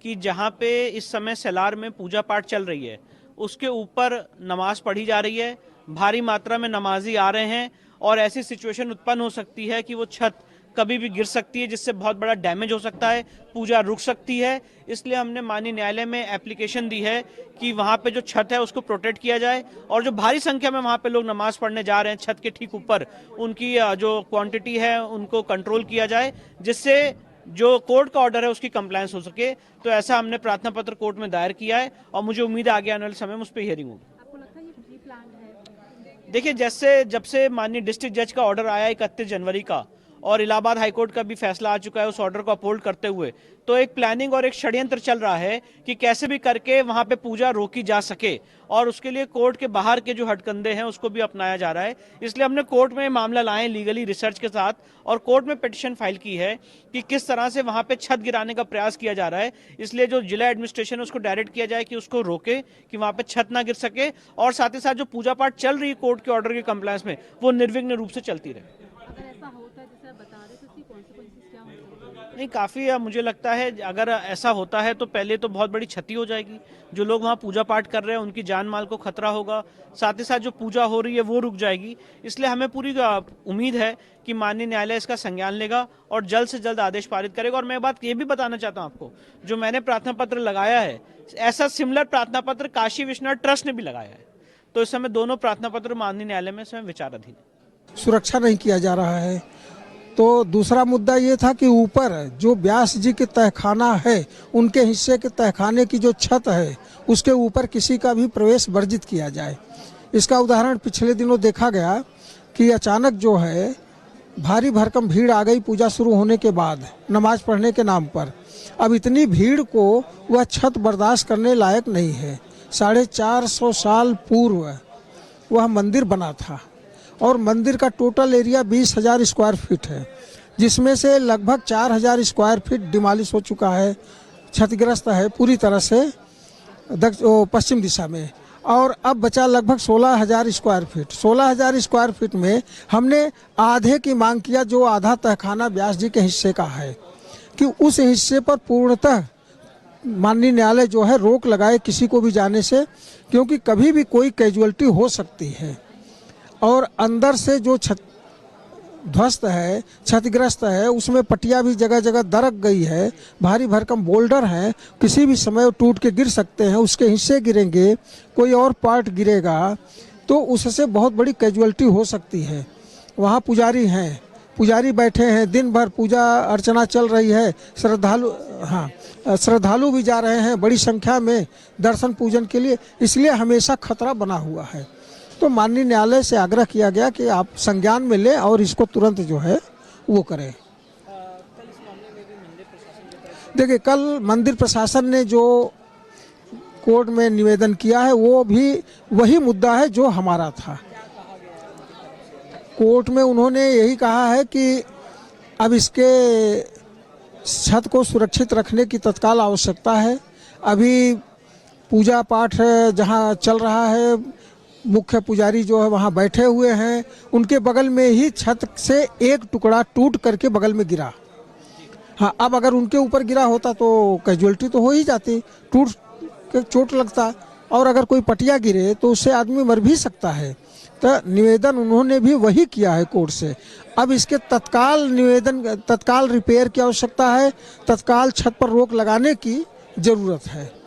कि जहाँ पे इस समय सेलार में पूजा पाठ चल रही है उसके ऊपर नमाज पढ़ी जा रही है, भारी मात्रा में नमाजी आ रहे हैं और ऐसी सिचुएशन उत्पन्न हो सकती है कि वो छत कभी भी गिर सकती है, जिससे बहुत बड़ा डैमेज हो सकता है, पूजा रुक सकती है। इसलिए हमने माननीय न्यायालय में एप्लीकेशन दी है कि वहाँ पे जो छत है उसको प्रोटेक्ट किया जाए और जो भारी संख्या में वहाँ पे लोग नमाज पढ़ने जा रहे हैं छत के ठीक ऊपर, उनकी जो क्वांटिटी है उनको कंट्रोल किया जाए, जिससे जो कोर्ट का ऑर्डर है उसकी कंप्लायंस हो सके। तो ऐसा हमने प्रार्थना पत्र कोर्ट में दायर किया है और मुझे उम्मीद है आगे आने वाले समय में उस पर हियरिंग होगी। आपको लगता है ये प्री प्लान्ड है? देखिए, जैसे जब से माननीय डिस्ट्रिक्ट जज का ऑर्डर आया 31 जनवरी का और इलाहाबाद हाईकोर्ट का भी फैसला आ चुका है उस ऑर्डर को अपहोल्ड करते हुए, तो एक प्लानिंग और एक षड्यंत्र चल रहा है कि कैसे भी करके वहां पे पूजा रोकी जा सके और उसके लिए कोर्ट के बाहर के जो हटकंडे हैं उसको भी अपनाया जा रहा है। इसलिए हमने कोर्ट में मामला लाए लीगली रिसर्च के साथ और कोर्ट में पिटीशन फाइल की है कि किस तरह से वहां पे छत गिराने का प्रयास किया जा रहा है। इसलिए जो जिला एडमिनिस्ट्रेशन है उसको डायरेक्ट किया जाए कि उसको रोके कि वहां पे छत ना गिर सके और साथ ही साथ जो पूजा पाठ चल रही है कोर्ट के ऑर्डर के कंप्लायंस में वो निर्विघ्न रूप से चलती रहे। अगर ऐसा होता है जैसे आप बता रहे तो उसकी कॉन्सिक्वेंसेस क्या हो सकते हैं? नहीं, काफ़ी मुझे लगता है अगर ऐसा होता है तो पहले तो बहुत बड़ी क्षति हो जाएगी, जो लोग वहाँ पूजा पाठ कर रहे हैं उनकी जान माल को खतरा होगा, साथ ही साथ जो पूजा हो रही है वो रुक जाएगी। इसलिए हमें पूरी उम्मीद है कि माननीय न्यायालय इसका संज्ञान लेगा और जल्द से जल्द आदेश पारित करेगा। और मैं बात ये भी बताना चाहता हूँ आपको, जो मैंने प्रार्थना पत्र लगाया है ऐसा सिमिलर प्रार्थना पत्र काशी विश्वनाथ ट्रस्ट ने भी लगाया है, तो इस समय दोनों प्रार्थना पत्र माननीय न्यायालय में इस समय विचाराधीन है। सुरक्षा नहीं किया जा रहा है। तो दूसरा मुद्दा ये था कि ऊपर जो व्यास जी के तहखाना है उनके हिस्से के तहखाने की जो छत है उसके ऊपर किसी का भी प्रवेश वर्जित किया जाए। इसका उदाहरण पिछले दिनों देखा गया कि अचानक जो है भारी भरकम भीड़ आ गई पूजा शुरू होने के बाद नमाज पढ़ने के नाम पर। अब इतनी भीड़ को वह छत बर्दाश्त करने लायक नहीं है। 450 साल पूर्व वह मंदिर बना था और मंदिर का टोटल एरिया 20,000 स्क्वायर फीट है, जिसमें से लगभग 4,000 स्क्वायर फीट डिमालिश हो चुका है, क्षतिग्रस्त है पूरी तरह से पश्चिम दिशा में, और अब बचा लगभग 16,000 स्क्वायर फीट। 16,000 स्क्वायर फीट में हमने आधे की मांग किया, जो आधा तहखाना व्यास जी के हिस्से का है, कि उस हिस्से पर पूर्णतः माननीय न्यायालय जो है रोक लगाए किसी को भी जाने से, क्योंकि कभी भी कोई कैजुअलिटी हो सकती है। और अंदर से जो छत ध्वस्त है, क्षतिग्रस्त है, उसमें पटिया भी जगह जगह दरक गई है, भारी भरकम बोल्डर हैं, किसी भी समय टूट के गिर सकते हैं, उसके हिस्से गिरेंगे, कोई और पार्ट गिरेगा तो उससे बहुत बड़ी कैजुअलिटी हो सकती है। वहाँ पुजारी हैं, पुजारी बैठे हैं, दिन भर पूजा अर्चना चल रही है, श्रद्धालु भी जा रहे हैं बड़ी संख्या में दर्शन पूजन के लिए, इसलिए हमेशा खतरा बना हुआ है। तो माननीय न्यायालय से आग्रह किया गया कि आप संज्ञान में लें और इसको तुरंत जो है वो करें। देखिए, कल मंदिर प्रशासन ने जो कोर्ट में निवेदन किया है वो भी वही मुद्दा है जो हमारा था। कोर्ट में उन्होंने यही कहा है कि अब इसके छत को सुरक्षित रखने की तत्काल आवश्यकता है। अभी पूजा पाठ जहाँ चल रहा है, मुख्य पुजारी जो है वहाँ बैठे हुए हैं, उनके बगल में ही छत से एक टुकड़ा टूट करके बगल में गिरा। हाँ, अब अगर उनके ऊपर गिरा होता तो कैजुअलिटी तो हो ही जाती, टूट के चोट लगता, और अगर कोई पटिया गिरे तो उससे आदमी मर भी सकता है। तो निवेदन उन्होंने भी वही किया है कोर्ट से। अब इसके तत्काल रिपेयर की आवश्यकता है, तत्काल छत पर रोक लगाने की ज़रूरत है।